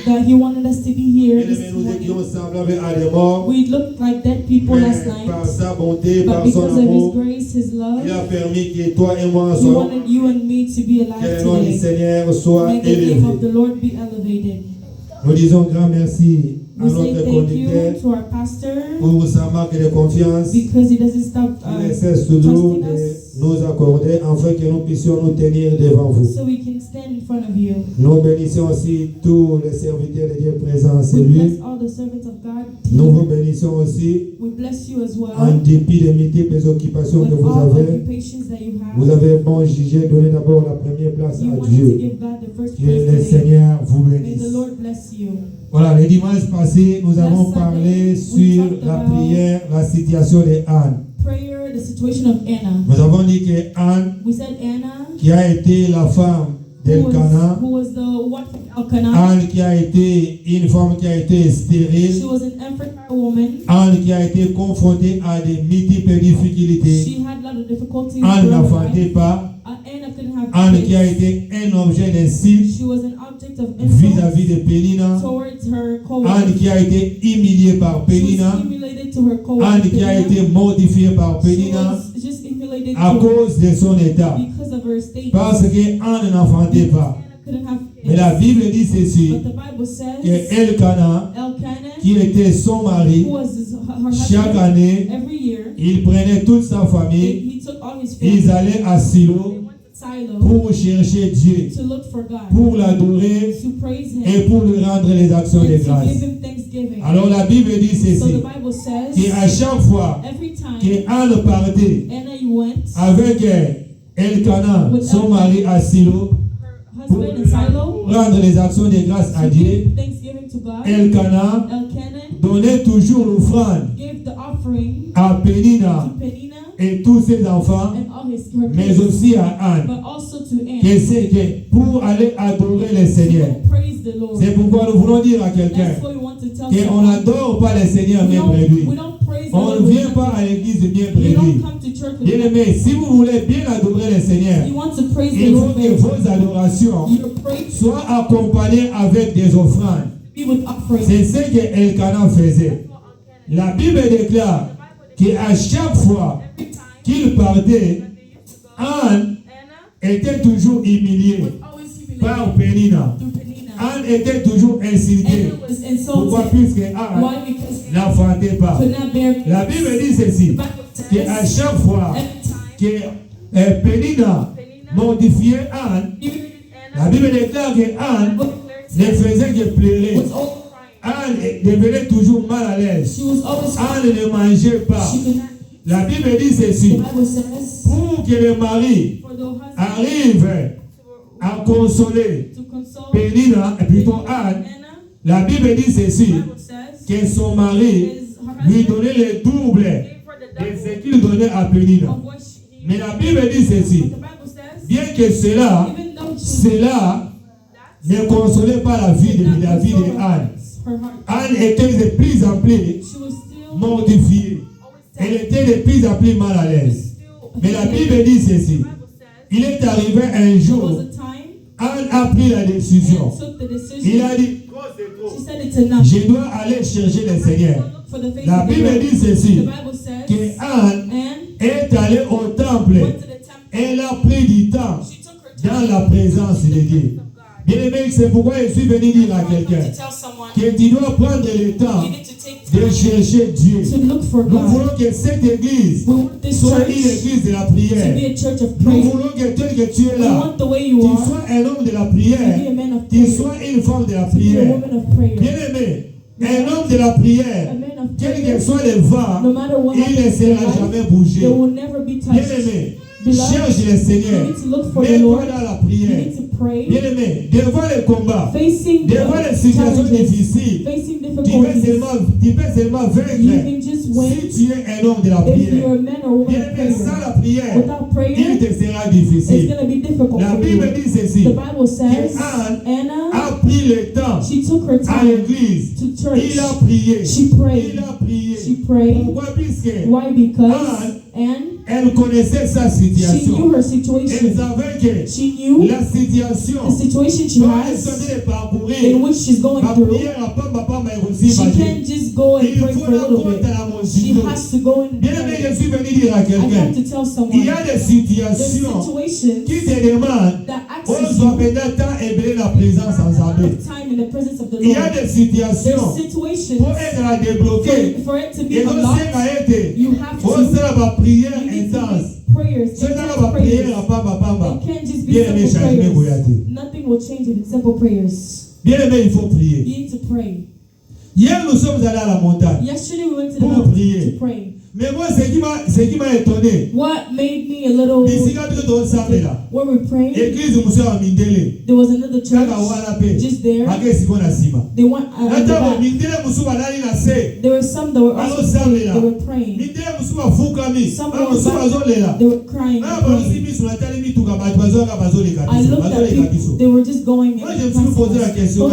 That he wanted us to be here this morning. We looked like dead people last night, but because of his grace, his love, he wanted you and me to be alive today. May the name of the Lord be elevated. Nous disons grand merci à notre conducteur pour sa marque de confiance. Il ne cesse toujours de nous accorder afin que nous puissions nous tenir devant vous. Nous bénissons aussi tous les serviteurs de Dieu présents en cellule. Nous vous bénissons aussi en dépit des multiples occupations que vous avez. Vous avez bon jugé, donné d'abord la première place à Dieu. Que le Seigneur vous bénisse. Voilà, le dimanche passé, nous avons parlé sur la prière, la situation de Anne. Nous avons dit que Anne, qui a été la femme d'Elkana, Anne qui a été une femme qui a été stérile, Anne qui a été confrontée à des multiples difficultés, Anne n'enfantait pas, Anne qui a été un objet d'insulte vis-à-vis de Pénina, Anne qui a été humiliée par Pénina, Anne qui a été mortifiée par Pénina à cause de son état, parce que Anne n'enfantait pas. Mais la Bible dit ceci, que Elkana, qui était son mari, chaque année, il prenait toute sa famille, ils allaient à Silo pour chercher Dieu, pour l'adorer et pour lui rendre les actions de grâce. Alors la Bible dit ceci, qu'à chaque fois que Anne partait avec Elkana, son mari à Silo, pour rendre les actions de grâce à Dieu, Elkana donnait toujours l'offrande à Pénina et tous ses enfants, mais aussi à Anne, que pour aller adorer le Seigneur. C'est pourquoi nous voulons dire à quelqu'un qu'on n'adore pas le Seigneur bien prévu. On ne vient pas à l'église bien prévu. Bien aimé, si vous voulez bien adorer le Seigneur, il faut que vos adorations soient accompagnées avec des offrandes. C'est ce que Elkana faisait. La Bible déclare qu'à chaque fois qu'il partait, Anne était toujours humiliée par Pénina. Anne était toujours insultée. Pourquoi? Puisque Anne n'enfantait pas. La Bible dit ceci, qu'à chaque fois que Pénina modifiait Anne, la Bible déclare que Anne ne faisait que pleurer. Anne devenait toujours mal à l'aise. Anne ne mangeait pas. La Bible dit ceci, pour que le mari arrive à consoler Pénina, et plutôt Anne, la Bible dit ceci, que son mari lui donnait le double de ce qu'il donnait à Pénina. Mais la Bible dit ceci, bien que cela ne consolait pas la vie de Anne. Anne était de plus en plus mortifiée. Elle était de plus en plus mal à l'aise. Mais la Bible dit ceci. Il est arrivé un jour, Anne a pris la décision. Il a dit, je dois aller chercher le Seigneur. La Bible dit ceci, que Anne est allée au temple. Elle a pris du temps dans la présence de Dieu. Bien aimé, c'est pourquoi je suis venu dire à quelqu'un que tu dois prendre le temps de chercher Dieu. Nous voulons que cette église soit une église de la prière. Nous voulons que tel que tu es là, tu sois un homme de la prière, tu sois une femme de la prière. Bien aimé, un homme de la prière, quel que soit le vent, il ne sera jamais bougé. Bien aimé, cherche le Seigneur, mets-toi dans la prière. Bien aimé, devant les combats, devant les situations difficiles, tu peux seulement vaincre si tu es un homme de la prière. Bien aimé, sans la prière, il te sera difficile. La Bible dit ceci, qu'Anne a pris le temps à l'église. Il a prié. Il a prié. Pourquoi? Puisque Anne Elle connaissait sa situation. She knew her situation. Elle savait que she knew la situation the situation she has, in which she's going through. She can't just go and pray for a little bit. She has to go and pray. I have to tell someone. There's situations that access you time in the presence of the Lord. There's situations for it to be unlocked. You have to prayers. It can't just be simple prayers. Nothing will change if it's simple prayers. You need to pray. Yesterday we went to the mountain to pray. Mais moi, ce qui m'a étonné. What made me a little. Where we prayed. There was another church just there. They went. There were some that were also praying. They were praying. Some were back. They were crying. I looked at people. They were just going and posed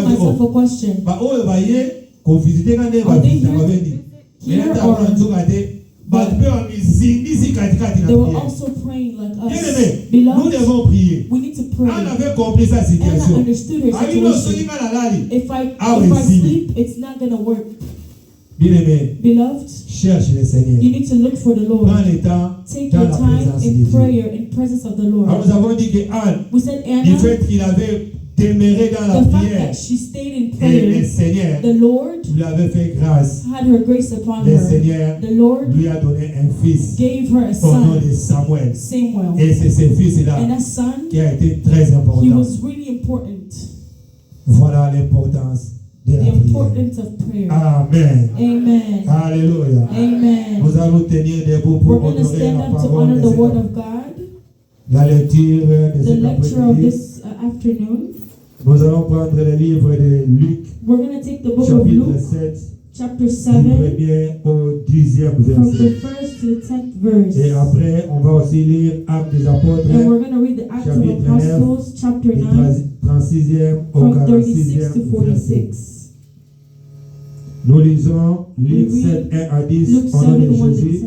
myself a question. Are they here or? But they were also praying like us. Beloved, we need to pray. And I understood her situation. If I sleep, it's not going to work. Beloved, you need to look for the Lord. Take your time in prayer, in presence of the Lord. We said Anna, demeurer dans la prière. She stayed in prayer. Et le Seigneur the Lord lui avait fait grâce. Had her grace upon le her. Seigneur the Lord lui a donné un fils gave her a au son, nom de Samuel. Samuel. Et c'est ce fils-là qui a été très important. He was really important. Voilà l'importance de la importance of prayer. Amen. Amen. Alléluia. Amen. Nous allons tenir debout pour honorer la parole the word of God. La lecture de cet après-midi. Afternoon. Nous allons prendre le livre de Luc, we're going to take the book chapitre of Luke, 7, chapter 7, du premier au 10e verset. From the first to the 10th verse. Et après, on va aussi lire Actes des Apôtres, and we're going to read the Acts of the Apostles, chapter 9, 36e au from 46e 36 to 46. Nous lisons Luc 7, 1 à 10, Luke au nom de 7, Jésus.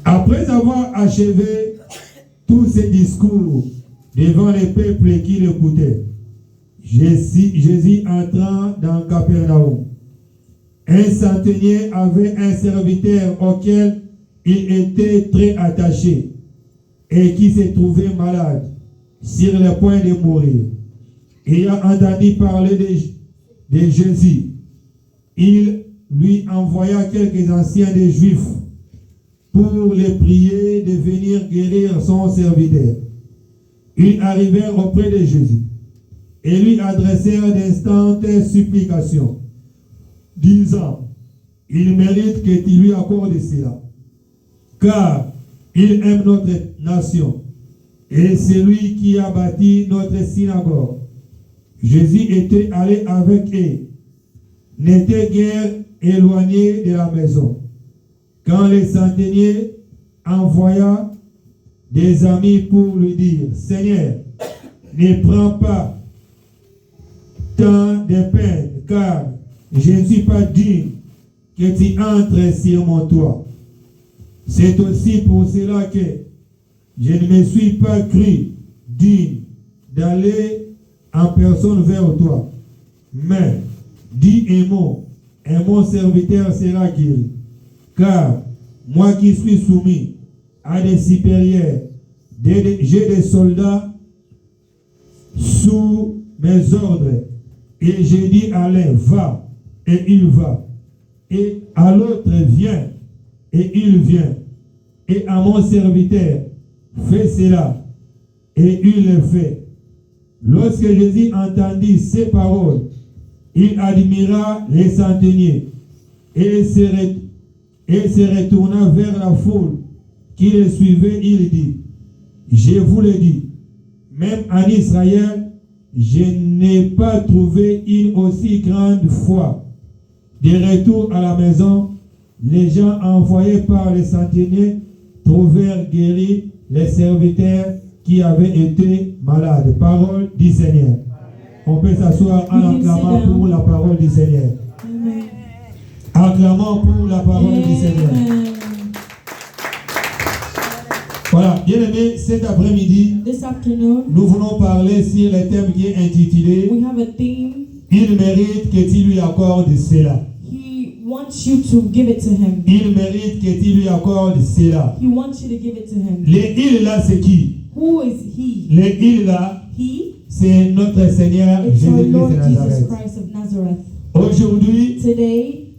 Après avoir achevé tous ces discours devant les peuples qui l'écoutaient, Jésus entrant dans Capernaum. Un centenier avait un serviteur auquel il était très attaché et qui se trouvait malade, sur le point de mourir. Ayant entendu parler de Jésus, il lui envoya quelques anciens des Juifs pour les prier de venir guérir son serviteur. Ils arrivèrent auprès de Jésus et lui adressèrent d'instantes supplications, disant: il mérite que tu lui accordes cela, car il aime notre nation et c'est lui qui a bâti notre synagogue. Jésus était allé avec eux, n'était guère éloigné de la maison, quand le centenier envoya des amis pour lui dire: Seigneur, ne prends pas tant de peine, car je ne suis pas digne que tu entres sur mon toit. C'est aussi pour cela que je ne me suis pas cru digne d'aller en personne vers toi. Mais dis un mot, et mon serviteur sera guéri. Car moi qui suis soumis à des supérieurs, j'ai des soldats sous mes ordres. Et j'ai dit à l'un: va, et il va. Et à l'autre: viens, et il vient. Et à mon serviteur: fais cela, et il le fait. Lorsque Jésus entendit ces paroles, il admira les centeniers et se retourna vers la foule qui le suivait. Il dit: je vous le dis, même en Israël, je n'ai pas trouvé une aussi grande foi. De retour à la maison, les gens envoyés par les centeniers trouvèrent guéris les serviteurs qui avaient été malades. Parole du Seigneur. On peut s'asseoir en acclamant pour la parole du Seigneur. Amen. Acclamons pour la parole du Seigneur. Voilà, bien aimé, cet après-midi, nous voulons parler sur le thème qui est intitulé Il mérite que tu lui accordes cela. Wants you to give it to him. Il mérite que tu lui accordes cela. He wants you to give it to him. Les il là, c'est qui? Who is he? Les il là, c'est notre Seigneur Jésus-Christ de Nazareth. Aujourd'hui,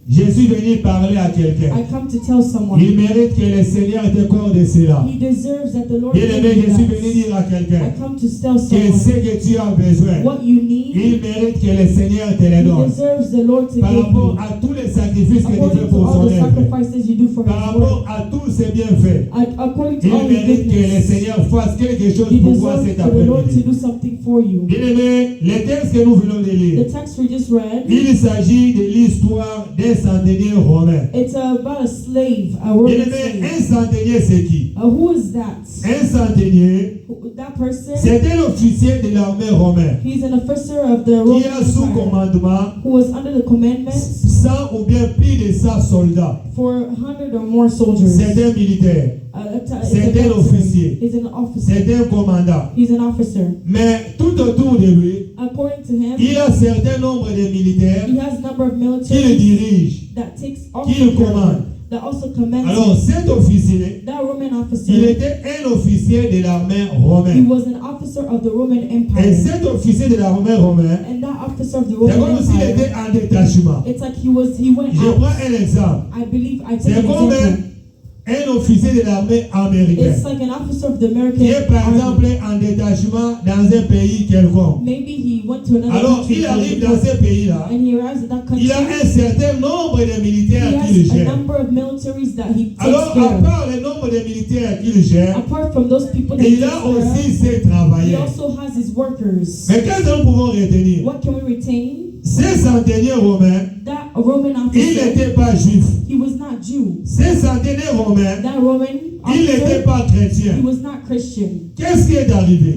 je suis venu parler à quelqu'un. Il mérite que le Seigneur t'accorde cela. Bien aimé, je suis venu dire à quelqu'un que ce que tu as besoin, il mérite que le Seigneur te le donne. Par rapport à tous les sacrifices que tu fais pour son œuvre, par rapport à tous ses bienfaits, il mérite que le Seigneur fasse quelque chose pour toi cet après-midi. Bien aimé, le texte que nous venons de lire, il s'agit de l'histoire d'un centenier romain. It's about a slave, a Roman slave. Un centenier, c'est qui? Who is that? Un centenier, that person, c'est un officier de l'armée romaine. He's an officer of the Roman qui a sous commandement, who was under the commandment, 100 ou bien plus de 100 soldats. For 100 or more soldiers. C'est un militaire. C'est un officier. He's an officer. C'est un commandant. He's an officer. Mais tout autour de lui, according to him, il a un certain nombre de militaires he has a number of militaries qui le dirigent, qui le commandent. Alors cet officier, that Roman officer, il était un officier de l'armée romaine. He was an officer of the Roman Empire. Et cet officier de l'armée romaine, and that officer of the Roman c'est comme s'il était en détachement. It's like he went Je prends un exemple. C'est comme un officier de l'armée américaine. It's like an officer of the American qui est par exemple en détachement dans un pays quelconque. Maybe he went to another Alors country, il arrive dans ce pays-là. And he arrives at that country, il a un certain nombre de militaires qu'il gère. Alors à part le nombre de militaires qu'il gère, il a aussi ses travailleurs. Mais qu'est-ce que nous pouvons retenir? Ces centeniers romains, il n'était pas juif. Ces centeniers romains, il n'était pas chrétien. Qu'est-ce qui est arrivé?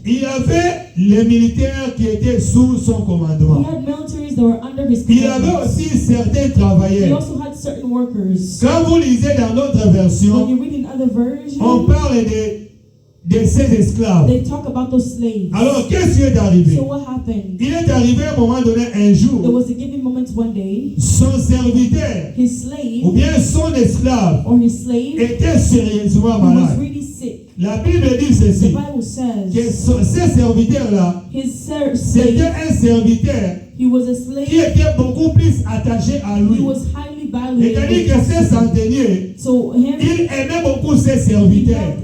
Il avait les militaires qui étaient sous son commandement. Il avait aussi certains travailleurs. Quand vous lisez dans notre version, on parle de ces esclaves. Alors qu'est-ce qui est arrivé? Il est arrivé à un moment donné, un jour, son serviteur ou bien son esclave était sérieusement malade. La Bible dit ceci, que ce serviteur-là, c'était un serviteur qui était beaucoup plus attaché à lui. C'est-à-dire que ces centeniers, il aimait beaucoup ses serviteurs.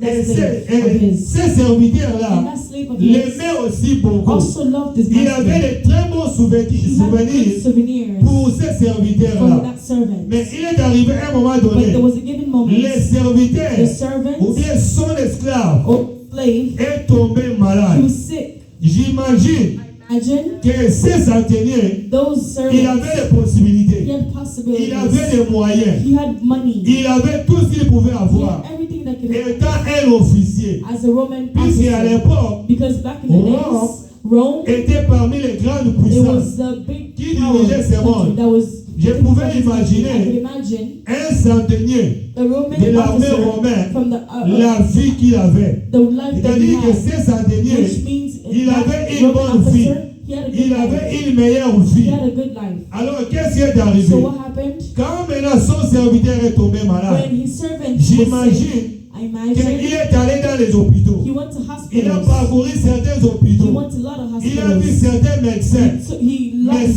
Et ces serviteurs-là l'aimaient aussi beaucoup. Il avait de très bons souvenirs pour ces serviteurs-là. Mais il est arrivé à un moment donné, les serviteurs ou bien son esclave est tombé malade. J'imagine que ces centeniers, il avait des possibilités, il avait des moyens, il avait tout ce qu'il pouvait avoir. Étant un officier, puisqu'à l'époque, Rome était parmi les grandes puissances qui dirigeaient ce monde. Je pouvais imaginer un centenier de l'armée romaine, la vie qu'il avait. C'est-à-dire que ces centeniers, il avait une bonne vie. Il avait une meilleure vie. Alors qu'est-ce qui est arrivé? Quand maintenant son serviteur est tombé malade, j'imagine qu'il est allé dans les hôpitaux. Il a parcouru certains hôpitaux. Il a vu certains médecins. Mais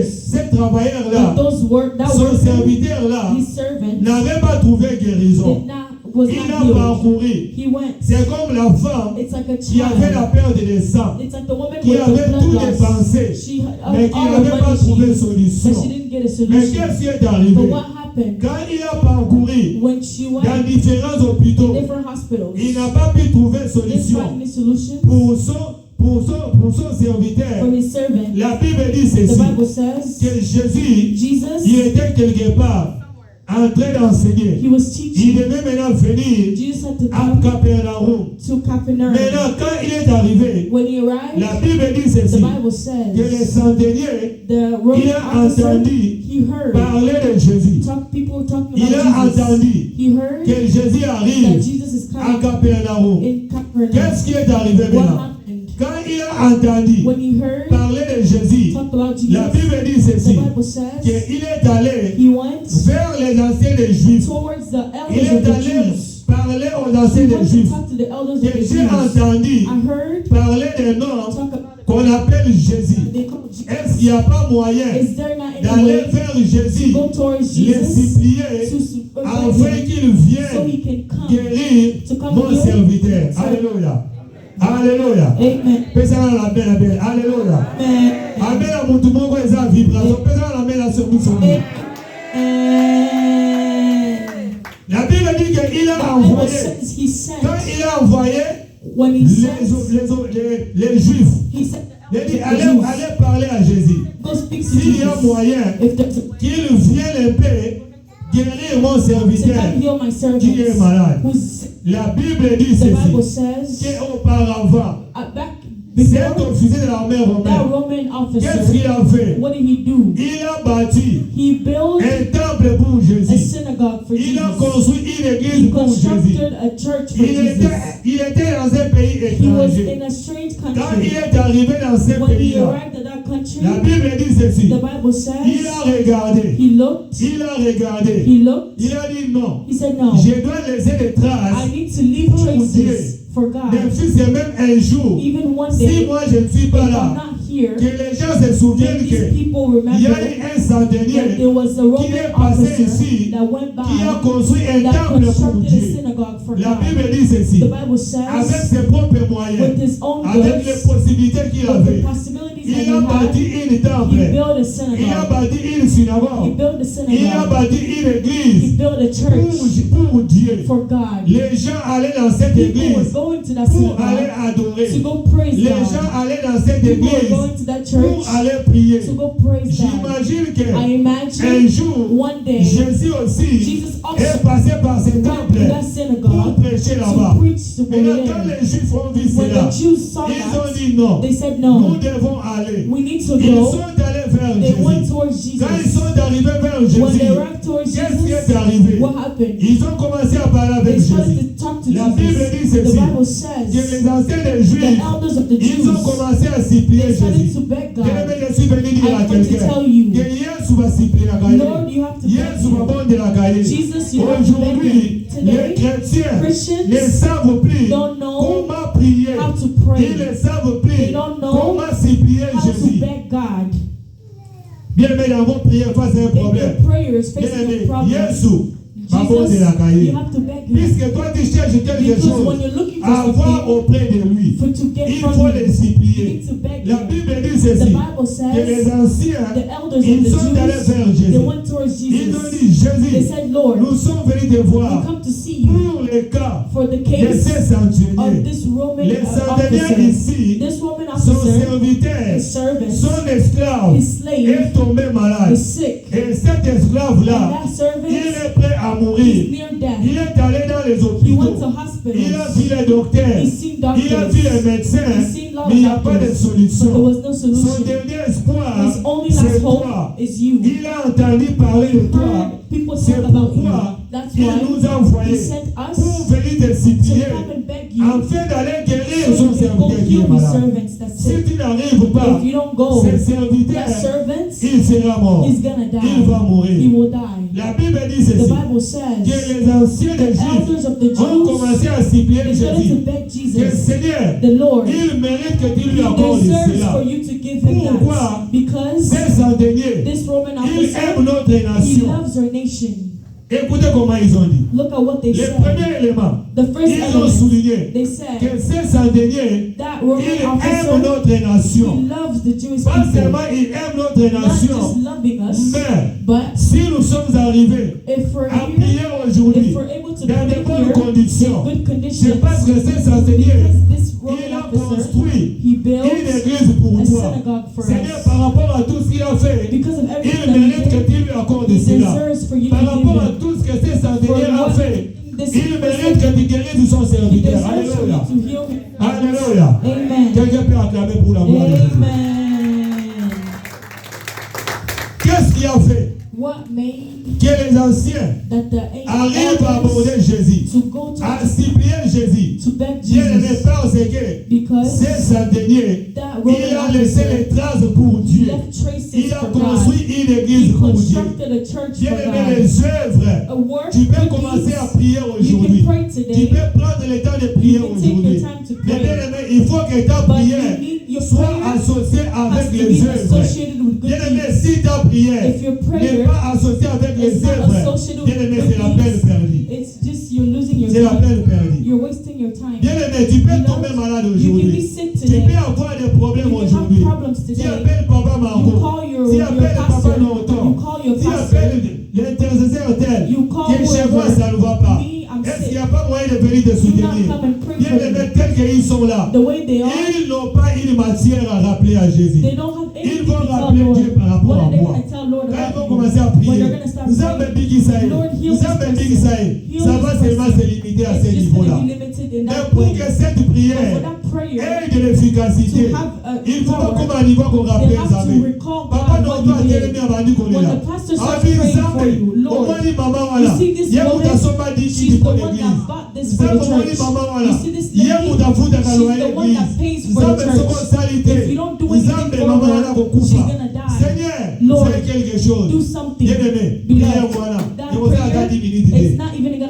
ces travailleurs-là, son serviteur-là, n'avait pas trouvé guérison. Il a parcouru. C'est comme la femme qui avait la perte de sang, qui avait tout dépensé, mais qui n'avait pas trouvé solution. Mais qu'est-ce qui est arrivé? Quand il a parcouru dans différents hôpitaux, il n'a pas pu trouver solution pour son serviteur. La Bible dit ceci, que Jésus, il était quelque part en train d'enseigner. Il devait maintenant venir à Capernaum. Maintenant, quand il est arrivé, la Bible dit ceci, que le centenier, il a entendu parler de Jésus. Il a entendu que Jésus arrive à Capernaum. Qu'est-ce qui est arrivé maintenant? Quand il a entendu parler de Jésus, la Bible dit ceci, qu'il est allé vers les anciens des Juifs. Il est allé parler aux anciens des Juifs. Que j'ai entendu parler d'un homme qu'on appelle Jésus. Est-ce qu'il n'y a pas moyen d'aller vers Jésus, les supplier, afin qu'il vienne guérir mon serviteur? Alléluia. Alléluia. Amen. Pesala la belle. Alléluia. Amen. À mon tout le monde, ça vibration. Pesala la belle sur nous. La Bible dit qu'il a envoyé. Quand il a envoyé les Juifs, il a dit allez parler à Jésus. S'il y a moyen qu'il vienne un peu guérir mon serviteur qui est malade. La Bible dit ceci, qu'auparavant, cet officier de l'armée romaine, qu'est-ce qu'il a fait? Il a bâti un temple pour Jésus. Il a construit une église pour Jésus. Il était dans un pays étranger. Quand il est arrivé dans ce pays-là, la Bible dit ceci. Il a regardé. Il a dit non. Je dois laisser des traces pour Dieu. Même si c'est même un jour, si moi je ne suis pas là, que les gens se souviennent qu'il y a eu un centenier qui est passé ici, qui a construit un temple pour Dieu. La Bible dit ceci, avec ses propres moyens, avec les possibilités qu'il avait, il a bâti une temple, il a bâti une synagogue, il a bâti une église pour Dieu. Les gens allaient dans cette église pour aller adorer. Les gens allaient dans cette église pour aller prier. J'imagine qu'un jour, Jésus aussi est passé par ce temple pour prêcher là-bas. Et là, quand les Juifs ont vu cela, ils ont dit non, nous devons aller. Ils sont allés vers Jésus. Quand ils sont arrivés vers Jésus, qu'est-ce qui est arrivé? Ils ont commencé à parler avec Jésus. La Bible dit ceci, que les anciens des Juifs, ils ont commencé à supplier Jésus. Je suis venu dire à quelqu'un que Yesu va supplier la Galilée. Yesu va bon de la Galilée. Aujourd'hui, les chrétiens ne savent plus comment prier. Ils ne savent plus comment supplier Jésus. Bien aimé, dans vos prières, c'est un problème. Bien aimé, Yesu va bon de la Galilée. Puisque toi tu cherches quelque chose à avoir auprès de lui, il faut les supplier. La Bible dit ceci, que les anciens, ils sont allés vers Jésus. Ils ont dit, Jésus, nous sommes venus te voir pour le cas de ces centeniers. Les centeniers ici, son serviteur, son esclave est tombé malade. Et cet esclave-là, il est prêt à mourir. Il est allé dans les hôpitaux. Il a vu les docteurs. Il a vu les médecins. Mais il n'y a pas de solution. Son dernier espoir, c'est toi. Il a entendu parler de toi. C'est pourquoi il nous a envoyés pour venir te supplier afin d'aller guérir son serviteur qui est malade. Si tu n'arrives pas, ce serviteur, il sera mort. Il va mourir. La Bible dit ceci, que les anciens des Juifs ont commencé à supplier Jésus. Que Seigneur, il mérite que tu lui accordes cela. Pourquoi? Ces centeniers, ils aiment notre nation. Écoutez comment ils ont dit. Le premier élément, ils ont souligné que ces centeniers, ils aiment notre nation. Pas seulement ils aiment notre nation, mais si nous sommes arrivés à prier aujourd'hui dans de bonnes conditions, c'est parce que ces centeniers, il a construit une église pour toi. Seigneur, par rapport à tout ce qu'il a fait, il mérite que tu lui accordes cela. Par rapport à tout ce que ces centeniers a fait, il mérite que tu guérisses son serviteur. Alléluia. Alléluia. Quelqu'un peut acclamer pour la gloire de Dieu. Qu'est-ce qu'il a fait? que les anciens arrivent à aborder Jésus, à supplier Jésus. Dieu n'est pas parce que c'est sa dernière. Il a laissé les traces pour Dieu. Il a construit une église pour Dieu. Dieu aimait les œuvres. Tu peux commencer à prier aujourd'hui. Tu peux prendre le temps de prier aujourd'hui. Mais bien aimé, il faut que ta prière soit associée avec les œuvres. Bien aimé, si ta prière n'est pas associée avec les œuvres, bien aimé, c'est la peine perdue. C'est la peine perdue. Bien aimé, tu peux tomber malade aujourd'hui. Tu peux avoir des problèmes aujourd'hui. Tu appelles Papa Marco. Tu appelles Papa Norton. Tu appelles l'intercesseur tel. Que chez moi ça ne va pas. Est-ce qu'il n'y a pas moyen de venir te soutenir? Bien aimé, tels qu'ils sont là, ils n'ont pas une matière à rappeler à Jésus. Ils vont rappeler Dieu par rapport à moi. Quand ils vont commencer à prier, nous avons dit ça va seulement se limiter à ce niveau-là. Mais pour que cette prière ait de l'efficacité, il faut pas comme un niveau qu'on rappelle les amis. Papa non doit télémer à Bandi qu'on est là. Au moins les mamans voilà. Il y a beaucoup de sommes dit qui pour l'église. Vous savez comment les mamans voilà. Il y a beaucoup de fous de l'église. Vous avez ce qu'on salité. Vous avez maman voilà qu'on coupe. Seigneur, fais quelque chose. Bien aimé, prière voilà. Et vous avez 10 minutes.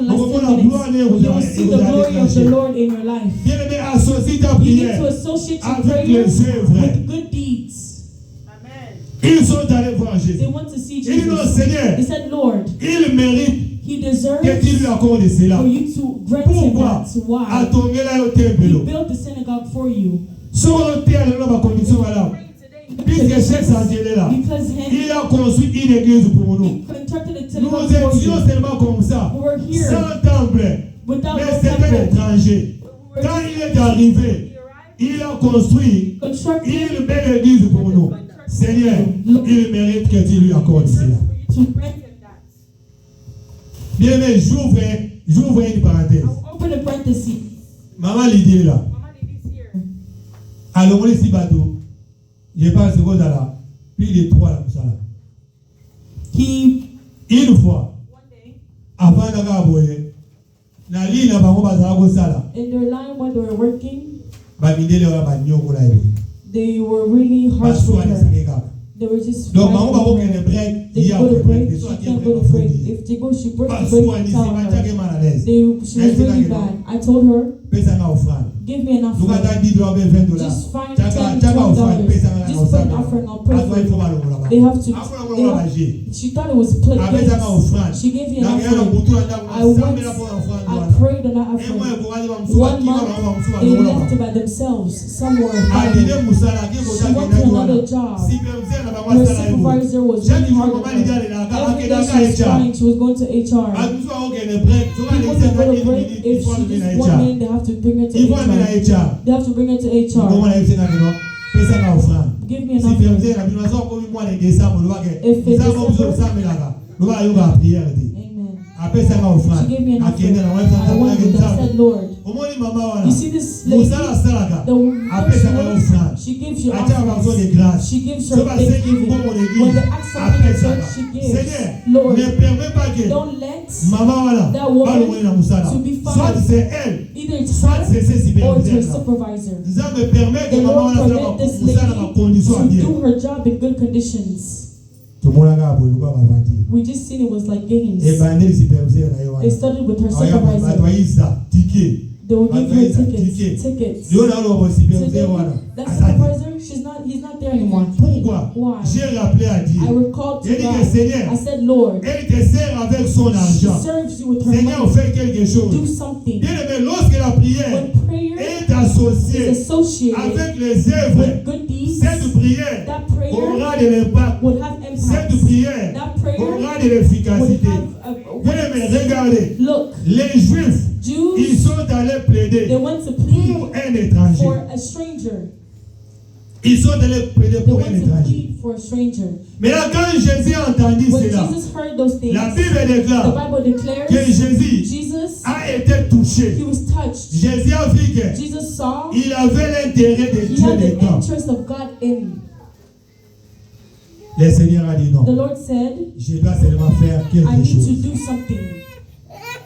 You will see the glory of the Lord in your life. Bien aimé, associe ta prière avec les œuvres. With good deeds. Ils sont allés voir Jésus. They want to see Ils disent, Jesus. Seigneur, They said, Lord, il mérite he deserves que tu lui accordes cela. for you to grant him Pourquoi? that. Why? He He built the synagogue for you. Puisque c'est ça est là, Because il a construit une église pour nous. he constructed a Nous synagogue for étions you. seulement comme ça, We were here sans temple, without mais no c'était temple. l'étranger. Quand il est arrivé, il a construit Constructed une belle église pour nous. Seigneur, il mérite que tu lui accordes cela. to grant him that. Bien aimé, j'ouvre une parenthèse. I'll open a parenthesis. Maman Lydie est là. Mama Lady is here. Alors, on est si bateau. Je pense que vous là. Puis les trois là, ça là. Une fois, One day, avant d'avoir na ligne na bango bazala ko sala. in their line when they were working, Ba mindele wa ba nyoko la ebo. they were really harsh with her. They were just Donc bango ba ko fighting kene with her. break. They go to break, she can't go to break. If they go, she breaks the break, tell her. She was really bad. I told her, Pesa na offrande. give me an Nous offering. avons dit $20. Just find Chaka $10, offrande pesa na just put an offering, I'll pray for you. They have to, she thought it was plates. She gave me an offering. I prayed on that offering. 1 month, they left it by themselves. Some were fighting. She went to another job. Her supervisor was really hard on her. Every day she was crying, she was going to HR. People can go to break. If she just 1 minute, they have to bring her to HR. They have to bring her to HR. Give me an offering. If it is Amen. She gave me an offering. I went with her. I said, Lord, you see this lady, the woman, she gives you offerings. She gives her thanksgiving. When they ask something in church, she gives. Lord, don't let that woman to be found. Either it's her or it's her supervisor. The Lord permit this lady to do her job in good conditions. We just seen it was like games. It started with her supervisor. They will give her tickets. That supervisor, he's not there anymore. Why? I recalled to God. I said, Lord, she serves you with her money. Do something. When prayer is associated with good deeds, that prayer would have impact. That prayer would have look, les Juifs, Jews, ils sont allés plaider they went to plead pour un étranger. for a stranger. Ils sont allés plaider They pour un went to étranger. plead for a stranger. Mais là, quand Jésus a entendu When cela, Jesus heard those things, la Bible the déclare Bible declares que Jésus Jesus, a été touché. he was touched. Jésus a vu Jesus saw qu'il avait l'intérêt de he Dieu had the dedans. interest of God in. Le Seigneur a dit non. The Lord said, je dois seulement faire quelque I need chose. to do something.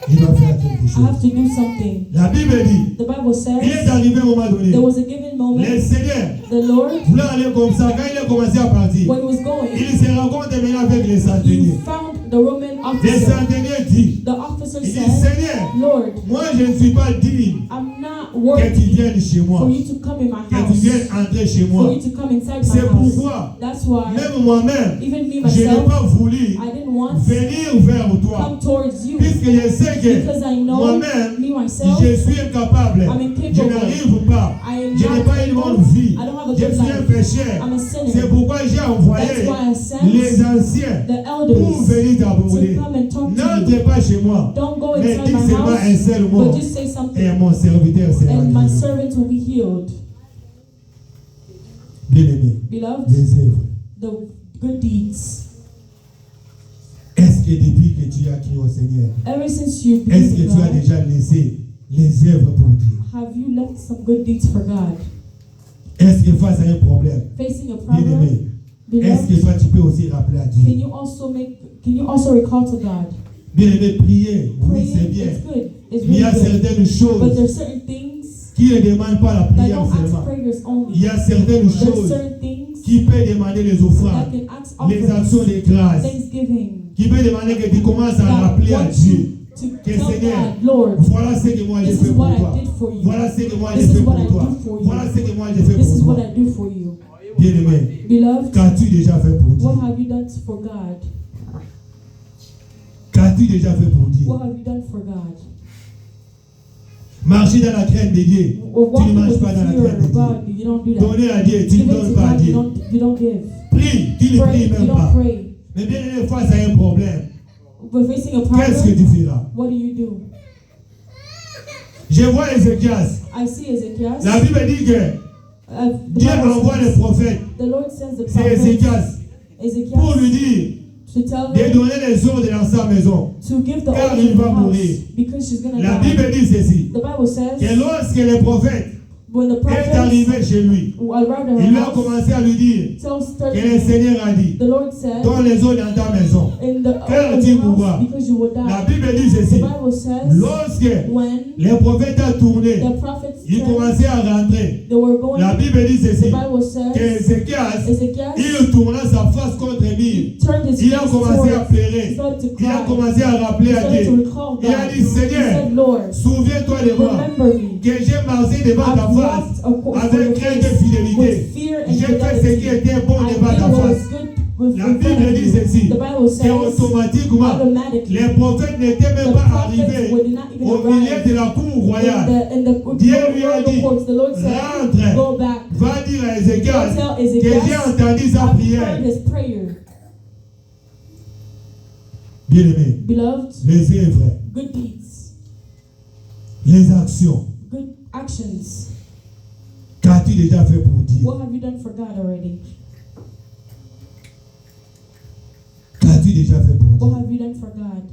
Je dois faire quelque chose. I have to do something. La Bible dit, the Bible says, il est arrivé un moment donné, there was a given moment, le Seigneur the Lord, voulait aller comme ça. Quand il a commencé à partir, when he was going, il se rencontre maintenant avec les centeniers. he found the Roman Les officer. centeniers disent, The officer il dit, said, Seigneur, Lord, moi je ne suis pas digne I'm not que tu worthy viennes chez moi, for you to come in my que tu house, viennes entrer chez for moi. you to come inside my C'est house. pourquoi, That's why, même moi-même, even me je n'ai myself, pas voulu I didn't want venir vers to toi, come towards you, puisque je sais que because I know moi-même, me myself, je suis incapable, I'm je incapable. n'arrive pas, I am je n'ai not pas une bonne able. vie, I don't have a je good suis un life. pécheur. I'm a sinner. C'est pourquoi j'ai envoyé That's why I sent les anciens the pour elders venir t'aborder. to come and talk to you. N'entre pas chez moi, Don't go mais inside dis my seulement un house, seul mot but just say something, et mon serviteur sera and my guéri. servant will be healed. Bien-aimé, Beloved, les œuvres. the good deeds. Est-ce que depuis que tu as crié au Seigneur, Ever since you est-ce believed que in tu as God, déjà laissé les œuvres pour Dieu? have you left some good deeds for God? Est-ce que face à un problème, Facing a problem, bien-aimé, est-ce que beloved, toi tu peux aussi rappeler à Dieu? can you also recall to God? Bien-aimé, prier, oui Praying, c'est bien. it's good. It's Il y really a good. certaines But choses there's certain things qui ne demandent pas la that prière don't ask seulement. prayers only. Il y a certaines There's choses certain things qui peuvent demander les that offrandes, can ask les actions offerings, de grâce, thanksgiving, qui peuvent demander que tu commences à that rappeler à want Dieu you to que tell Seigneur, God, Lord, voilà ce que moi j'ai this fait is pour what toi. I did for you. Voilà ce que moi j'ai This fait is what pour I toi. do for you. Voilà ce que moi j'ai fait This is pour what toi. I do for you. Bien-aimé, Beloved, qu'as-tu déjà fait pour Dieu? what have you done for God? Qu'as-tu déjà fait pour Dieu? What have you done for God? Marcher dans la crainte de Dieu, Or tu ne walking marches with pas dans la fear crainte de of God, Dieu. you don't do that. Donner à Dieu, tu ne Give it donnes to pas à God, Dieu. you don't give. Prie, tu ne Pray, pries you même don't pas. pray. Mais bien aimé, face à un problème, We're facing a qu'est-ce que problem. tu feras? What do you do? Je vois Ézéchias. I see Ezekiel. La Bible dit que The Dieu Bible envoie les says, prophètes. the Lord sends the C'est prophet Ézéchias pour lui dire to tell de her donner les ordres dans sa maison. to give the Car order il of the va house mourir. because she's going to La die. Bible dit ceci, The Bible says que lorsque les prophètes when the est prophet arrivé chez lui, arrived at il her lui a house, commencé à lui dire que le Seigneur a dit, the Lord said donne les ordres dans ta maison. in the Car order of tu the mourras. house because you will La die. Bible dit The ceci, Bible says lorsque when les prophètes ont tourné, the prophets ils said commençaient à rentrer. they were going, La Bible dit the ceci, Bible says qu'Ézéchias, Ezekiel il tourna sa face contre lui. turned his Il a face commencé à towards, he pleurer. started to Il a cry, commencé à he rappeler à started to Dieu. recall Il a God. dit, He Seigneur, said, Lord, souviens-toi de moi, remember me. que j'ai marché devant ta I've face walked avec crainte et fidélité. with fear and J'ai fait ce qui fidelity. était bon I devant did ta what was face. good with La in front Bible of dit you. ceci, The Bible says qu'automatiquement, automatically les prophètes n'étaient même the pas prophets arrivés would not even au milieu arrive de la cour royale. in the Dieu lui a royal dit, courts. The Lord said, rentre, go back. va dire à Go Ézéchias tell que Ezekiel, j'ai entendu sa I've prière. heard his prayer. Bien-aimé, Beloved, les œuvres, good deeds, les actions, good actions. qu'as-tu déjà fait pour Dieu? What have you done for God already? Qu'as-tu déjà fait pour What Dieu? have you done for God?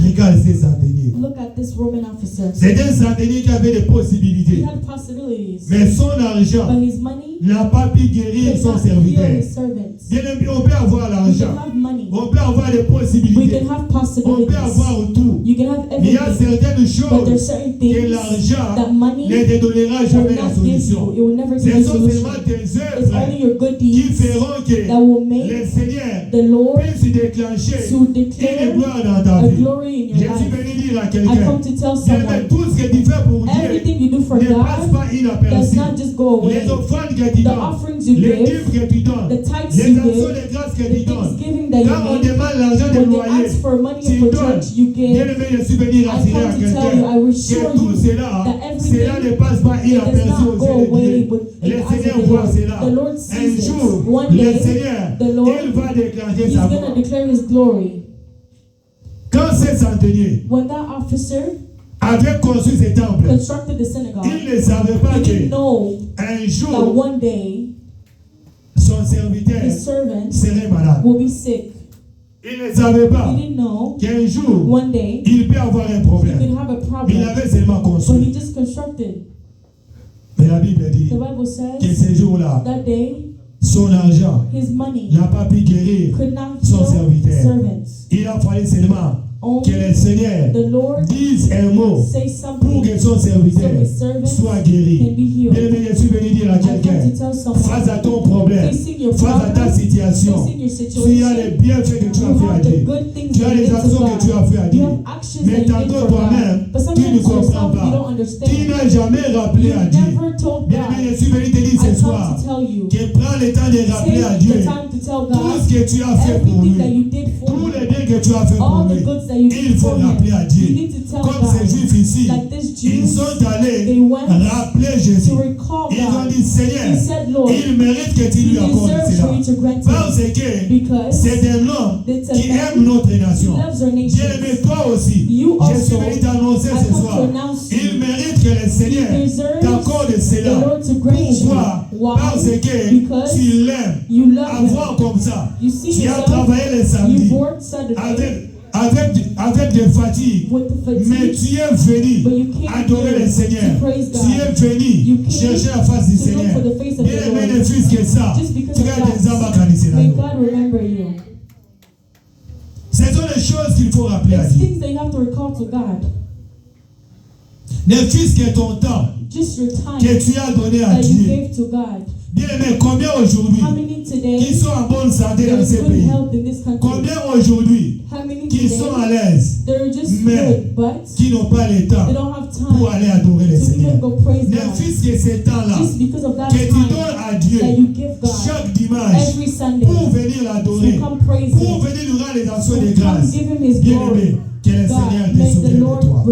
Regarde ces centeniers. Look at this Roman officer. C'est un centenier qui avait des He possibilités. had possibilities, Mais son argent but his money n'a pas pu guérir could son not heal serviteur. his servants. Bien aimé, on peut avoir We l'argent. can have money. On peut avoir des We possibilités. can have On peut possibilities. avoir tout. You can have Mais il y a everything. certaines But choses there's certain que things l'argent that money ne te donnera will jamais la not give you. solution. It will never give Ce you a sont solution. seulement tes It's œuvres only your good qui deeds feront que that will make le Seigneur the Lord puisse déclencher to une declare gloire dans ta a vie. glory in Je your suis life. venu dire à I quelqu'un, come to tell bien aimé, someone, tout ce que tu fais pour Dieu everything you do for ne passe God pas does inaperçu. not just go away. Les offrandes que tu The donnes, offerings you les give, dîmes que tu donnes, the tithes les you actions give, de grâce que the tu donnes. thanksgiving that you Quand on make, demande l'argent de when they loyer, ask for money tu for donnes. church, you Bien give. aimé, je suis venu I rassurer à come to tell you, quelqu'un I assure que tout you cela, that everything, cela ne passe pas it does inaperçu not aux go yeux de away Dieu. with Le in the eyes Seigneur of the voit Lord. cela. The Lord Un sees it. jour, One le day, Seigneur, the Lord, il va déclencher He's sa going to gloire. declare His glory. Quand ces centeniers When that officer avaient construit ce temple, constructed the synagogue, il ne savait pas he didn't que know un that jour, one day son serviteur his servant serait malade. will be sick. Il ne savait pas He didn't know qu'un jour, one day il peut avoir un he problème. could have a Il problem, avait seulement but he construit. just constructed. Mais la Bible dit The Bible que says ce jour-là, that day, son argent n'a pas pu guérir son serviteur. Il a fallu seulement que le Seigneur dise un mot pour que son serviteur soit guéri. Bien-aimé, je suis venu dire à quelqu'un, face à ton problème, face à ta situation, tu as les bienfaits que tu as fait à Dieu. Tu as les actions que tu as fait à Dieu. Mais tantôt toi-même, tu ne comprends pas. Tu n'as jamais rappelé à Dieu. Bien-aimé, je suis venu te dire ce soir que prends le temps de rappeler à Dieu tout ce que tu as fait pour lui. Tous les biens que tu as fait pour lui. Il faut rappeler à Dieu. Comme ces Juifs ici, ils sont allés rappeler Jésus. Ils ont dit, Seigneur, il mérite que tu lui accordes cela. Parce que c'est un homme qui aime notre nation. Bien-aimé, toi aussi, je suis venu t'annoncer ce soir. Il mérite que le Seigneur t'accorde cela. Pourquoi? Parce que tu l'aimes. Avoir comme ça. Tu as travaillé le samedi avec des fatigues, mais tu es venu adorer le Seigneur. Tu es venu chercher la face du Seigneur. Bien aimé, ne fût-ce que ça, tu as des âmes à canaliser. Ce sont les choses qu'il faut rappeler à Dieu. Ne fût-ce que ton temps que tu as donné à Dieu. Bien aimé, combien aujourd'hui qui sont en bonne santé dans ces pays? Combien aujourd'hui qui sont à l'aise, mais qui n'ont pas le temps pour aller adorer le Seigneur? Ne fût-ce que ces temps-là que tu donnes à Dieu chaque dimanche pour venir l'adorer, pour venir lui rendre les actions de grâce. Bien aimé, que le Seigneur te souvienne de toi.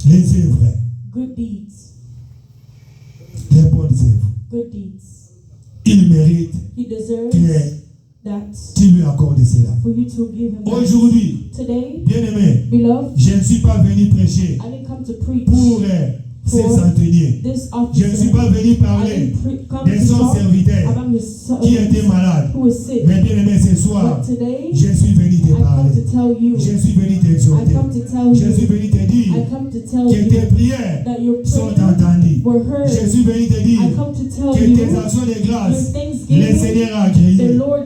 Les œuvres. Good deeds. Les bonnes œuvres. Good deeds. Il mérite that tu lui accordes cela. Aujourd'hui, bien-aimé, je ne suis pas venu prêcher pour ces centeniers. Je ne suis pas venu parler de son serviteur qui était malade. Mais bien-aimé, ce soir, je suis venu te parler. Je suis venu t'exhorter. Je suis venu te dire que tes prières sont entendues. Je suis venu te dire que tes actions de grâce, le Seigneur a agréé.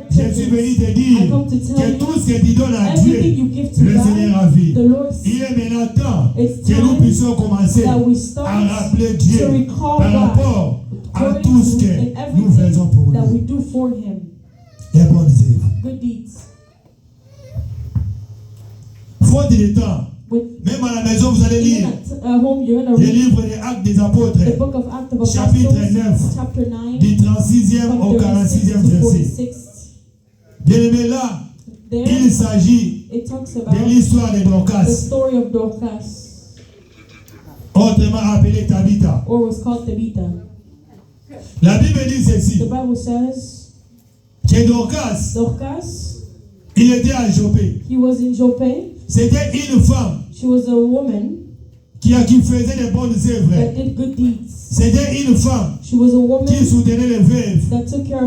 Je suis venu te dire que tout ce que tu donnes à Dieu, le Seigneur a vu. Il est maintenant temps que nous puissions commencer à rappeler Dieu par rapport à tout ce que nous faisons pour lui. Les bonnes œuvres. Faute de temps, même à la maison, vous allez lire le livre des Actes des Apôtres, chapitre 9, du 36e au 46e verset. Bien aimé, là, il s'agit de l'histoire de Dorcas, autrement appelé Tabitha. La Bible dit ceci, que Dorcas, il était à Joppé. C'était une femme qui faisait des bonnes œuvres. C'était une femme qui soutenait les veuves.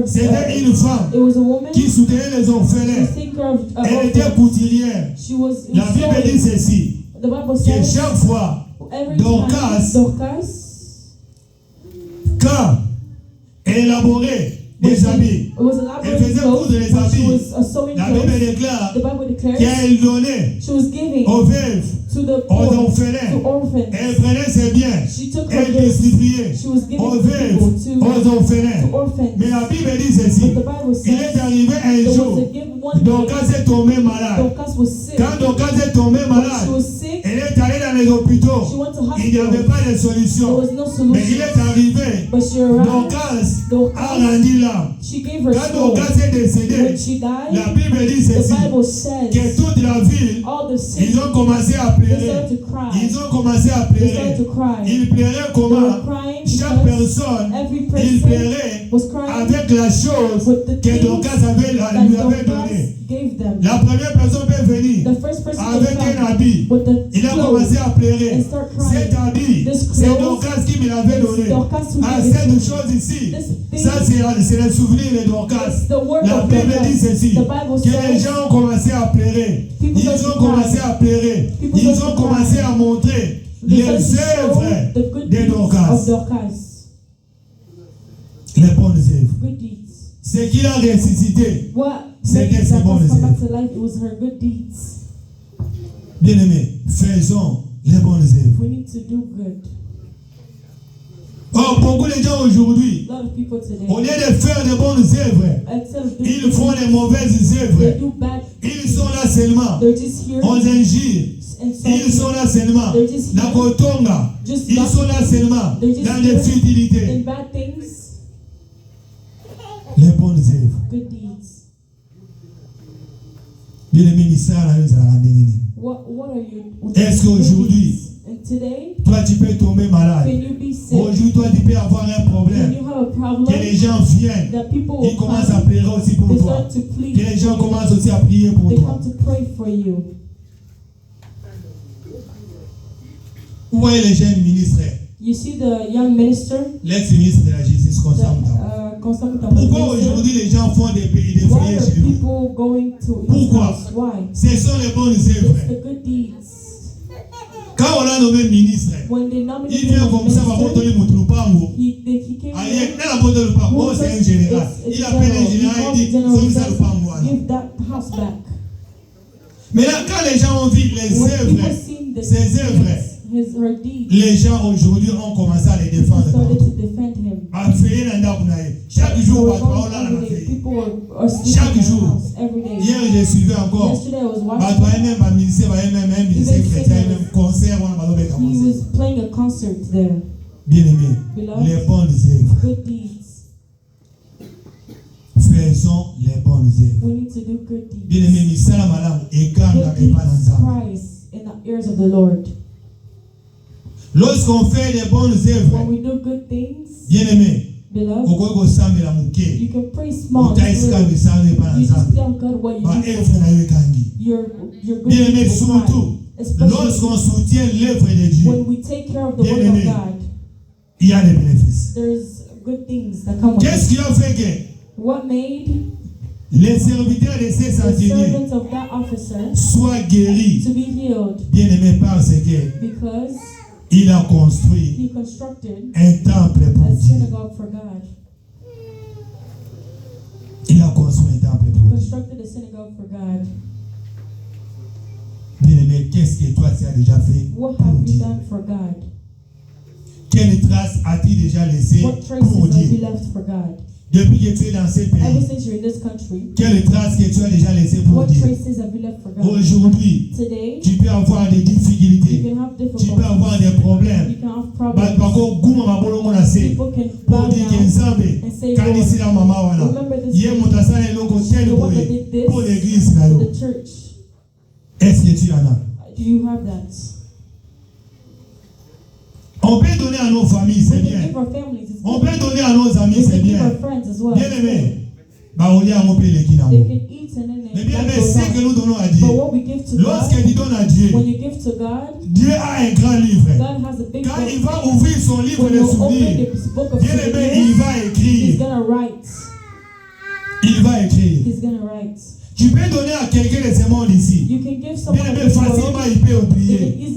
C'était une femme qui soutenait les orphelins. Elle était couturière. La Bible dit ceci, que chaque fois, Dorcas, quand elle élaborait des habits, elle faisait coudre les habits, la Bible déclare qu'elle donnait aux veuves, aux orphelins. Elle prenait ses biens, elle distribuait aux veuves, aux orphelins. Mais la Bible dit ceci, il est arrivé un jour, Dorcas est tombée malade. Quand Dorcas est tombée malade, elle est allée dans les hôpitaux. Il n'y avait pas de solution. Mais il est arrivé, Dorcas a rendu l'âme. Quand Dorcas est décédé, la Bible dit ceci, que toute la ville, ils ont commencé à pleurer. Ils ont commencé à pleurer. Ils pleuraient comment? Chaque personne, il pleurait avec la chose que Dorcas lui avait donnée. La première personne peut venir avec un habit. Il a commencé à pleurer. Cet habit, c'est Dorcas qui me l'avait donné. Ah, cette chose ici, ça c'est le souvenir de Dorcas. La Bible dit ceci, que les gens ont commencé à pleurer. Ils ont commencé à pleurer. Ils ont commencé à montrer les œuvres de Dorcas. Les bonnes œuvres. Good deeds. Ce qu'il a ressuscité, c'était ses bonnes œuvres. Bien aimé, faisons les bonnes œuvres. We need to do good. Oh, beaucoup de gens aujourd'hui, au lieu de faire de bonnes œuvres, ils font les mauvaises œuvres. Ils sont là seulement aux injures. Ils sont là seulement la kotonga. Ils sont là seulement dans les futilités. Les bonnes œuvres. Good deeds. Bien aimé, What are you? Est-ce qu'aujourd'hui, toi tu peux tomber malade? Aujourd'hui, toi tu peux avoir un problème. Que les gens viennent, ils commencent à pleurer aussi pour toi. Que les gens commencent aussi à prier pour toi. Vous voyez les jeunes ministres? You see the young minister? L'ex-ministre de la justice, pourquoi aujourd'hui les gens font des foyers chez lui? Pourquoi? Ce sont les bonnes œuvres. Quand on a nommé ministre, il vient comme ça, c'est un général. Il appelle un général et dit, mais là, quand les gens ont vu les œuvres, ces œuvres, les gens aujourd'hui ont commencé à les défendre. Chaque jour, chaque jour. Hier, je suivais encore. He was playing a concert there. Bien aimé, les bonnes œuvres. Good deeds. Faisons les bonnes œuvres. We need to do good deeds. Bien aimé, misala malamu ekanga epa na Nzambe. Christ in the ears of the Lord. Lorsqu'on fait les bonnes œuvres, when we do good things, bien aimé, beloved, you can pray small. You just tell God what you do. Your good bien aimé, surtout, lorsqu'on soutient l'œuvre de Dieu, when we take care of the work of God, il y a des bénéfices. There's good things that come with Qu'est-ce qui a fait que what made les serviteurs de ces centeniers soient guéris, to be healed? Bien aimé, parce que because il a construit un temple pour Dieu. Il a construit un temple pour Dieu. Bien aimé, qu'est-ce que toi tu as déjà fait pour Dieu? Quelle trace as-tu déjà laissé pour Dieu? Depuis que tu es dans ce pays, quelle trace que tu as déjà laissé pour Dieu? Aujourd'hui, tu peux avoir des difficultés, tu peux avoir des problèmes. Pour dire que Nzambe, quand il est là, maman, il y a mon tassal et l'eau pour l'église. Est-ce que tu en as? Do you have that? On peut donner à nos familles, c'est bien. On peut donner à nos amis, c'est bien. Bien aimé. Mais bien aimé, c'est que nous donnons à Dieu. Lorsque tu donnes à Dieu, Dieu a un grand livre. Quand il va ouvrir son livre de souvenirs, bien aimé, il va écrire. Il va écrire. Tu peux donner à quelqu'un de ce monde ici. Bien aimé, facilement il peut oublier. Et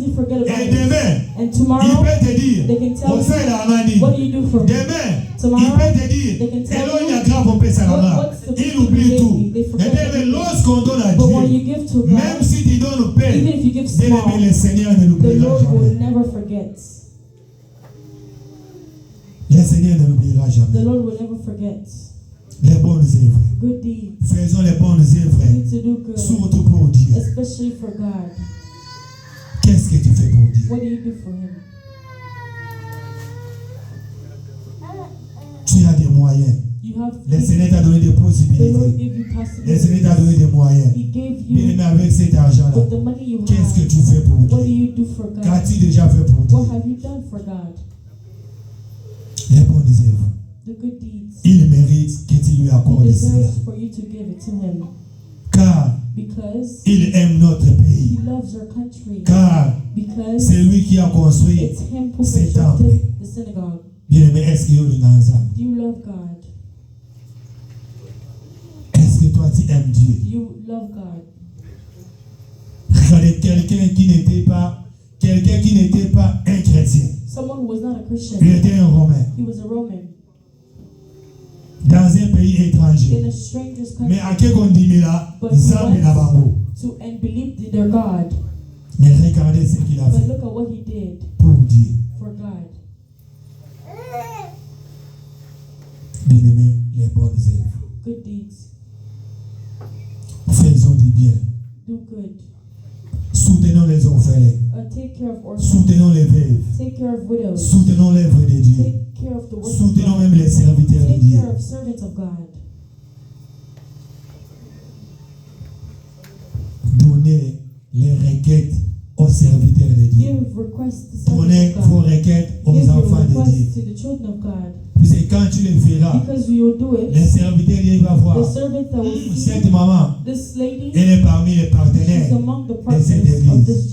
demain, il peut te dire, on fait la manie. Demain, il peut te dire, Elohim il y a grave au Pesarama. Il oublie tout. Et bien aimé, lorsqu'on donne à Dieu, même si tu donnes au Père, bien aimé, le Seigneur ne l'oubliera jamais. Le Seigneur ne l'oubliera jamais. Les bonnes œuvres. Faisons les bonnes œuvres. Surtout pour Dieu. Qu'est-ce que tu fais pour Dieu? Tu as des moyens. Le Seigneur t'a donné des possibilités. Le Seigneur t'a donné des moyens. Bien aimé, avec cet argent-là, qu'est-ce que tu fais pour Dieu? Qu'as-tu déjà fait pour Dieu? Les bonnes œuvres. Il mérite que tu lui accordes cela. Car il aime notre pays. Car c'est lui qui a construit ce temple. Bien aimé, est-ce qu'il y a une Est-ce que toi tu aimes Dieu? Regardez quelqu'un qui n'était pas un chrétien. Il était un Romain. dans un pays étranger. Mais à quel qu'on dit là, Nzambe na bango. And believed in their God. Mais regardez ce qu'il a fait. But look at what he did pour Dieu. For God. Bien-aimés, les bonnes œuvres. Good deeds. Faisons du bien. Do good. Soutenons les orphelins. Take care of orphans. Soutenons les veuves. Take care of widows. Soutenons l'œuvre de Dieu. Take care of the work Soutenons of God. même les serviteurs de Dieu. Take care of servants of God. Donnez les requêtes aux serviteurs de Dieu. Donnez vos requêtes aux enfants de Dieu. Puisque quand tu le feras, les serviteurs de Dieu vont voir cette maman, elle est parmi les partenaires de cette église.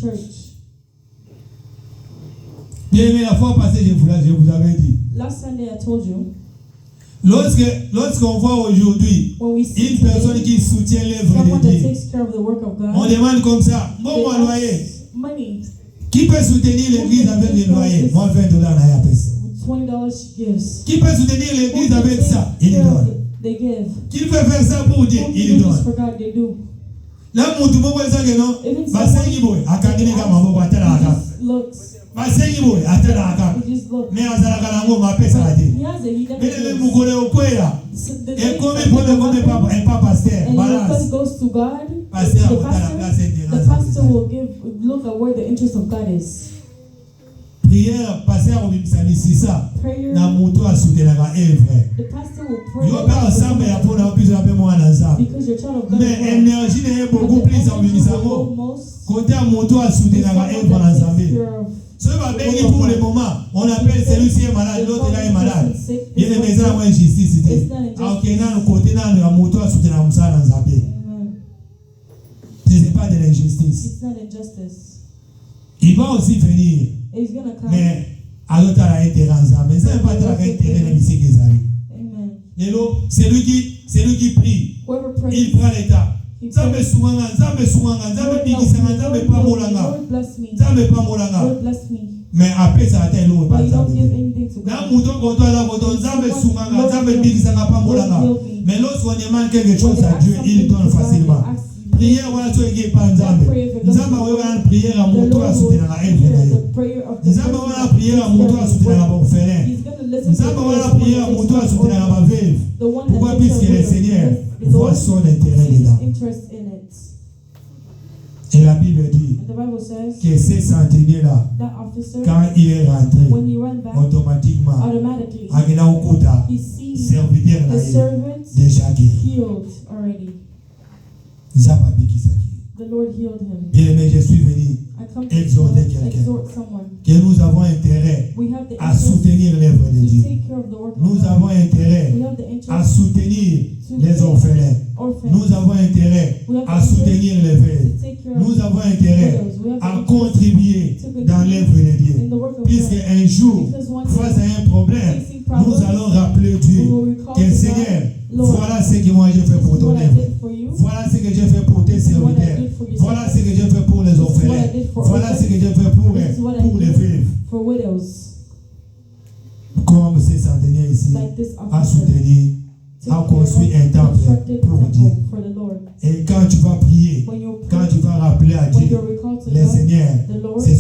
Bien aimé, la fois passée, je vous avais dit. Last Sunday I told you. Lorsqu'on voit aujourd'hui une personne qui soutient l'œuvre de Dieu, on demande comme ça, bon loyer. Qui peut soutenir l'église avec les loyers? Moi, $20 n'a pas ça. Qui peut soutenir l'église avec ça? Il donne. Qui peut faire ça pour Dieu? Il donne. Là, mon tout bon, c'est non. Basengi boy, akadini kama mbo atela aka. Basengi boy, atela aka. Mais azala kalango mapesa la Dieu. Mais le mugole okwela. Et comme pas pasteur, balance. The pastor will look at where the interest of God is. Prière, pasteur obimisamisisa. Na mutu asutenaka œuvre. The pastor will pray. Yo pas ensemble ya pona plus ya pe moi na ça. Because your child of God. Mais énergie est beaucoup plus obimisamo. Côté à mutu asutenaka œuvre na Zambie. Ce va béni pour le moment. On appelle celui-ci est malade, l'autre là est malade. Il y a des maisons à injustice. Alors qu'il y a un côté là, la moto a soutenu la ça dans Zambie. Ce n'est pas de l'injustice. Il va aussi venir. Mais à l'autre à l'intérêt en Zambie. Ça n'est pas de l'intérêt de l'ici qui est celui qui prie, il prend l'état. Zambe sumanga, zambe bikisanga, zambe pa molanga. Zambe pa molanga. Mais après ça a été l'eau pas zambe. Na mouton koto la koto zambe sumanga, zambe bikisanga pa molanga. Mais lorsqu'on demande quelque chose à Dieu, il donne facilement. Prière wala to ege pa nzambe. Nzamba wala prière à mouton a soutenir la haine. Nzamba wala prière à mouton a soutenir la orphelin. Nzamba wala prière à mouton a soutenir la veuve. Pourquoi? Puisque le Seigneur voit son intérêt dedans. Et la Bible dit que ces centeniers-là, quand il est rentré, automatiquement, Agena Okuta, serviteur déjà guéri. Zapabi Kisaki. Bien aimé, je suis venu exhorter quelqu'un que nous avons intérêt à soutenir l'œuvre de Dieu. Nous avons intérêt à soutenir les orphelins. Nous avons intérêt à soutenir les veuves. Nous avons intérêt à contribuer dans l'œuvre de Dieu. Puisque un jour, face à un problème, nous allons rappeler Dieu que Seigneur, voilà ce que moi j'ai fait pour ton œuvre. Voilà ce que j'ai fait pour tes serviteurs. Voilà ce que j'ai fait pour les orphelins. Voilà ce que j'ai fait pour les veuves. Comme ces centenaires ici, à soutenir, à construire un temple pour Dieu. Et quand tu vas prier, quand tu vas rappeler à Dieu, le Seigneur, c'est